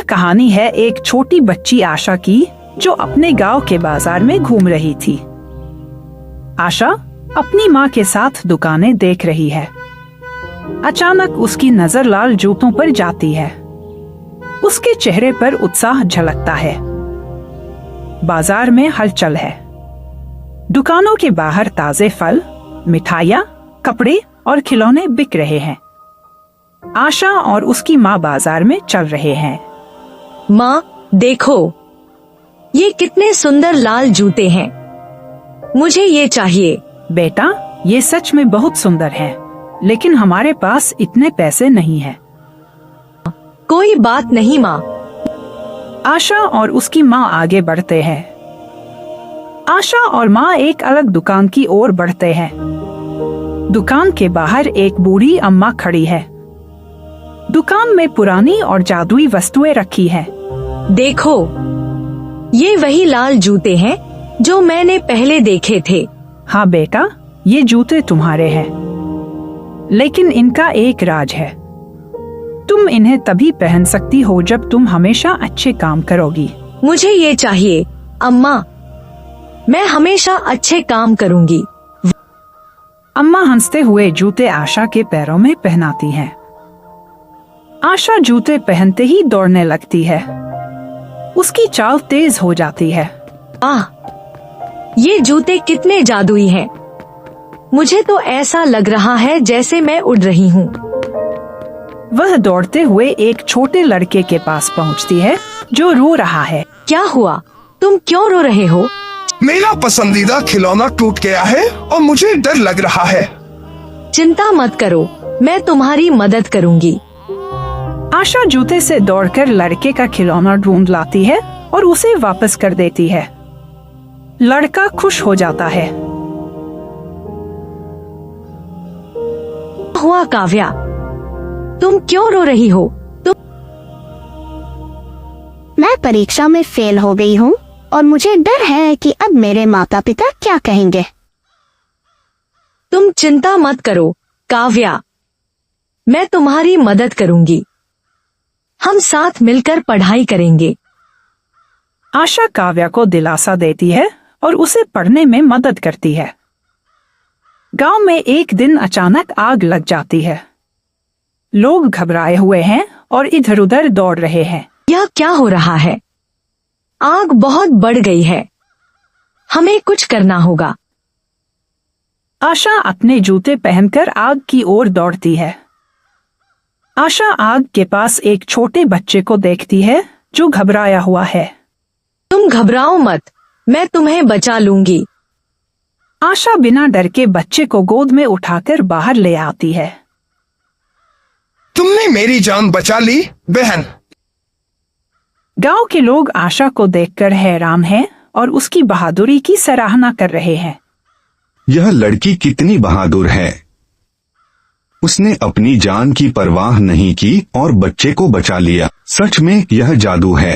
कहानी है एक छोटी बच्ची आशा की, जो अपने गांव के बाजार में घूम रही थी। आशा अपनी माँ के साथ दुकानें देख रही है। अचानक उसकी नजर लाल जूतों पर जाती है। उसके चेहरे पर उत्साह झलकता है। बाजार में हलचल है। दुकानों के बाहर ताजे फल, मिठाइयाँ, कपड़े और खिलौने बिक रहे हैं। आशा और उसकी माँ बाजार में चल रहे हैं। माँ देखो, ये कितने सुंदर लाल जूते हैं। मुझे ये चाहिए। बेटा, ये सच में बहुत सुंदर हैं, लेकिन हमारे पास इतने पैसे नहीं हैं। कोई बात नहीं माँ। आशा और उसकी माँ आगे बढ़ते हैं। आशा और माँ एक अलग दुकान की ओर बढ़ते हैं। दुकान के बाहर एक बूढ़ी अम्मा खड़ी है। दुकान में पुरानी और जादुई वस्तुएं रखी हैं। देखो, ये वही लाल जूते हैं जो मैंने पहले देखे थे। हाँ बेटा, ये जूते तुम्हारे हैं, लेकिन इनका एक राज है। तुम इन्हें तभी पहन सकती हो जब तुम हमेशा अच्छे काम करोगी। मुझे ये चाहिए अम्मा, मैं हमेशा अच्छे काम करूँगी। अम्मा हंसते हुए जूते आशा के पैरों में पहनाती हैं। आशा जूते पहनते ही दौड़ने लगती है। उसकी चाल तेज हो जाती है। ये जूते कितने जादुई हैं। मुझे तो ऐसा लग रहा है जैसे मैं उड़ रही हूँ। वह दौड़ते हुए एक छोटे लड़के के पास पहुँचती है जो रो रहा है। क्या हुआ? तुम क्यों रो रहे हो? मेरा पसंदीदा खिलौना टूट गया है और मुझे डर लग रहा है। चिंता मत करो, मैं तुम्हारी मदद करूँगी। आशा जूते से दौड़कर लड़के का खिलौना ढूंढ लाती है और उसे वापस कर देती है। लड़का खुश हो जाता है। हुआ काव्या, तुम क्यों रो रही हो? मैं परीक्षा में फेल हो गई हूँ और मुझे डर है कि अब मेरे माता पिता क्या कहेंगे। तुम चिंता मत करो काव्या, मैं तुम्हारी मदद करूँगी। हम साथ मिलकर पढ़ाई करेंगे। आशा काव्या को दिलासा देती है और उसे पढ़ने में मदद करती है। गांव में एक दिन अचानक आग लग जाती है। लोग घबराए हुए हैं और इधर उधर दौड़ रहे हैं। यह क्या हो रहा है? आग बहुत बढ़ गई है। हमें कुछ करना होगा। आशा अपने जूते पहनकर आग की ओर दौड़ती है। आशा आग के पास एक छोटे बच्चे को देखती है जो घबराया हुआ है। तुम घबराओ मत, मैं तुम्हें बचा लूंगी। आशा बिना डर के बच्चे को गोद में उठाकर बाहर ले आती है। तुमने मेरी जान बचा ली बहन। गांव के लोग आशा को देखकर हैरान हैं और उसकी बहादुरी की सराहना कर रहे हैं। यह लड़की कितनी बहादुर है। उसने अपनी जान की परवाह नहीं की और बच्चे को बचा लिया। सच में यह जादू है।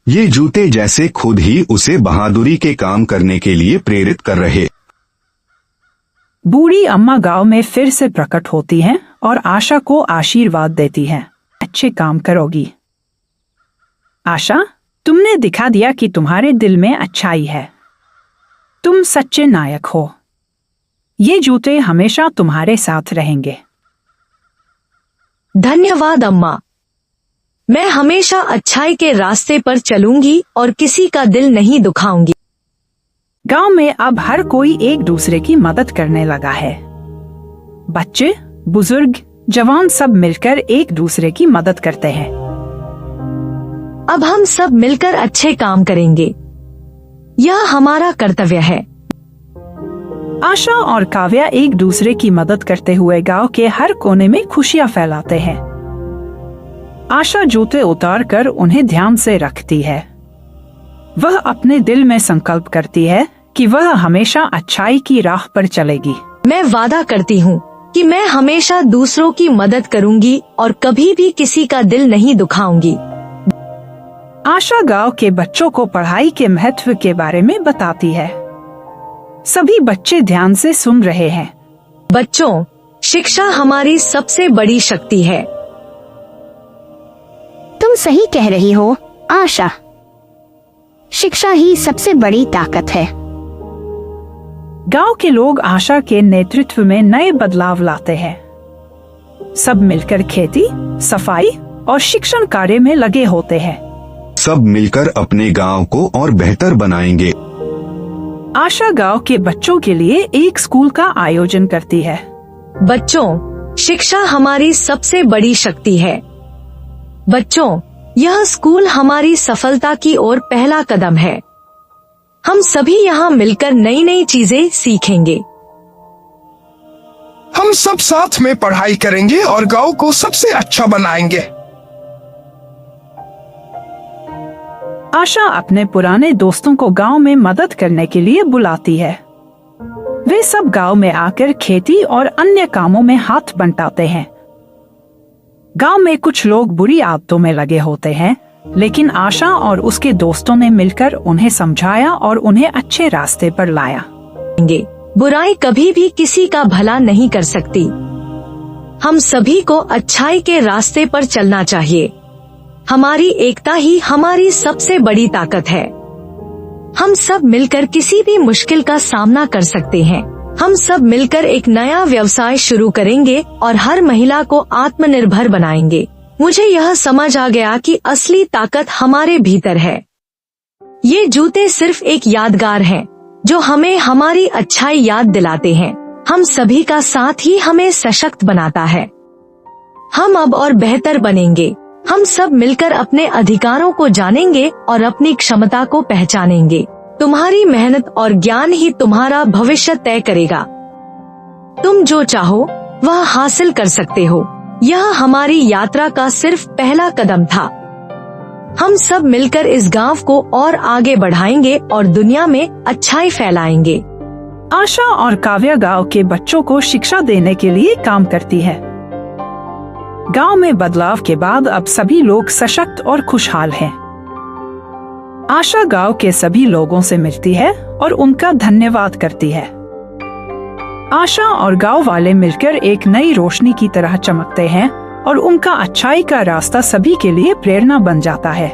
ये जूते जैसे खुद ही उसे बहादुरी के काम करने के लिए प्रेरित कर रहे। बूढ़ी अम्मा गांव में फिर से प्रकट होती हैं और आशा को आशीर्वाद देती हैं। अच्छे काम करोगी आशा, तुमने दिखा दिया कि तुम्हारे दिल में अच्छाई है। तुम सच्चे नायक हो। ये जूते हमेशा तुम्हारे साथ रहेंगे। धन्यवाद अम्मा। मैं हमेशा अच्छाई के रास्ते पर चलूंगी और किसी का दिल नहीं दुखाऊंगी। गांव में अब हर कोई एक दूसरे की मदद करने लगा है। बच्चे, बुजुर्ग, जवान सब मिलकर एक दूसरे की मदद करते हैं। अब हम सब मिलकर अच्छे काम करेंगे। यह हमारा कर्तव्य है। आशा और काव्या एक दूसरे की मदद करते हुए गांव के हर कोने में खुशियां फैलाते हैं। आशा जूते उतार कर उन्हें ध्यान से रखती है। वह अपने दिल में संकल्प करती है कि वह हमेशा अच्छाई की राह पर चलेगी। मैं वादा करती हूँ कि मैं हमेशा दूसरों की मदद करूँगी और कभी भी किसी का दिल नहीं दुखाऊंगी। आशा गांव के बच्चों को पढ़ाई के महत्व के बारे में बताती है। सभी बच्चे ध्यान से सुन रहे हैं। बच्चों, शिक्षा हमारी सबसे बड़ी शक्ति है। तुम सही कह रही हो आशा। शिक्षा ही सबसे बड़ी ताकत है। गांव के लोग आशा के नेतृत्व में नए बदलाव लाते हैं। सब मिलकर खेती, सफाई और शिक्षण कार्य में लगे होते हैं। सब मिलकर अपने गांव को और बेहतर बनाएंगे। आशा गांव के बच्चों के लिए एक स्कूल का आयोजन करती है। बच्चों, शिक्षा हमारी सबसे बड़ी शक्ति है। बच्चों, यह स्कूल हमारी सफलता की ओर पहला कदम है। हम सभी यहाँ मिलकर नई नई चीजें सीखेंगे। हम सब साथ में पढ़ाई करेंगे और गांव को सबसे अच्छा बनाएंगे। आशा अपने पुराने दोस्तों को गांव में मदद करने के लिए बुलाती है। वे सब गांव में आकर खेती और अन्य कामों में हाथ बंटाते हैं। गांव में कुछ लोग बुरी आदतों में लगे होते हैं, लेकिन आशा और उसके दोस्तों ने मिलकर उन्हें समझाया और उन्हें अच्छे रास्ते पर लाया। बुराई कभी भी किसी का भला नहीं कर सकती। हम सभी को अच्छाई के रास्ते पर चलना चाहिए। हमारी एकता ही हमारी सबसे बड़ी ताकत है। हम सब मिलकर किसी भी मुश्किल का सामना कर सकते हैं। हम सब मिलकर एक नया व्यवसाय शुरू करेंगे और हर महिला को आत्मनिर्भर बनाएंगे। मुझे यह समझ आ गया कि असली ताकत हमारे भीतर है। ये जूते सिर्फ एक यादगार हैं, जो हमें हमारी अच्छाई याद दिलाते हैं। हम सभी का साथ ही हमें सशक्त बनाता है। हम अब और बेहतर बनेंगे। हम सब मिलकर अपने अधिकारों को जानेंगे और अपनी क्षमता को पहचानेंगे। तुम्हारी मेहनत और ज्ञान ही तुम्हारा भविष्य तय करेगा। तुम जो चाहो वह हासिल कर सकते हो। यह हमारी यात्रा का सिर्फ पहला कदम था। हम सब मिलकर इस गांव को और आगे बढ़ाएंगे और दुनिया में अच्छाई फैलाएंगे। आशा और काव्या गांव के बच्चों को शिक्षा देने के लिए काम करती है। गांव में बदलाव के बाद अब सभी लोग सशक्त और खुशहाल हैं। आशा गांव के सभी लोगों से मिलती है और उनका धन्यवाद करती है। आशा और गांव वाले मिलकर एक नई रोशनी की तरह चमकते हैं और उनका अच्छाई का रास्ता सभी के लिए प्रेरणा बन जाता है।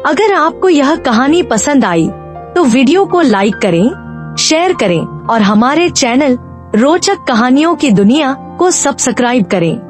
अगर आपको यह कहानी पसंद आई तो वीडियो को लाइक करें, शेयर करें और हमारे चैनल रोचक कहानियों की दुनिया को सब्सक्राइब करें।